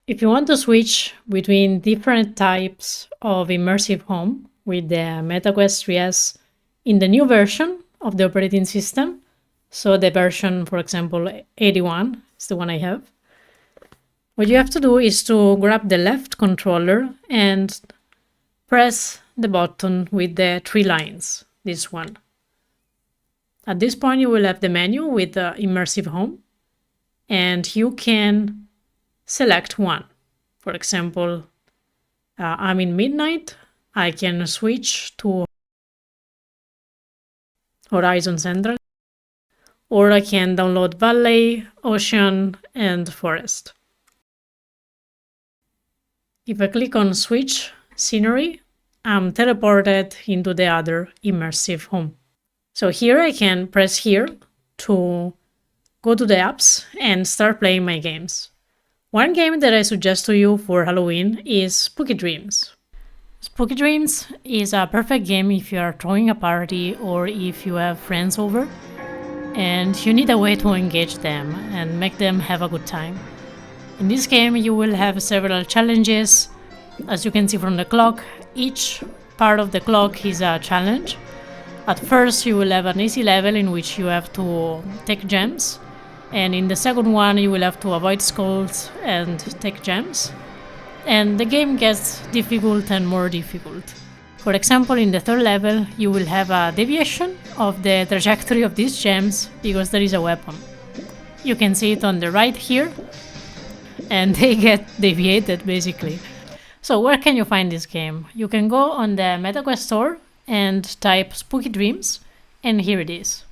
If you want to switch between different types of immersive home with the MetaQuest 3S in the new version of the operating system, so the version, for example, 81 is the one I have, what you have to do is to grab the left controller and press the button with the 3 lines, this one. At this point, you will have the menu with the Immersive Home, and you can select one. For example, I'm in midnight. I can switch to Horizon Central, or I can download Valley, Ocean, and Forest. If I click on Switch Scenery, I'm teleported into the other Immersive Home. So here I can press here to go to the apps and start playing my games. One game that I suggest to you for Halloween is Spooky Dreams. Spooky Dreams is a perfect game if you are throwing a party or if you have friends over and you need a way to engage them and make them have a good time. In this game you will have several challenges. As you can see from the clock, each part of the clock is a challenge. At first you will have an easy level in which you have to take gems, and in the second one you will have to avoid skulls and take gems. And the game gets difficult and more difficult. For example, in the third level you will have a deviation of the trajectory of these gems because there is a weapon. You can see it on the right here, and they get deviated basically. So where can you find this game? You can go on the MetaQuest store and type Spooky Dreams, and here it is.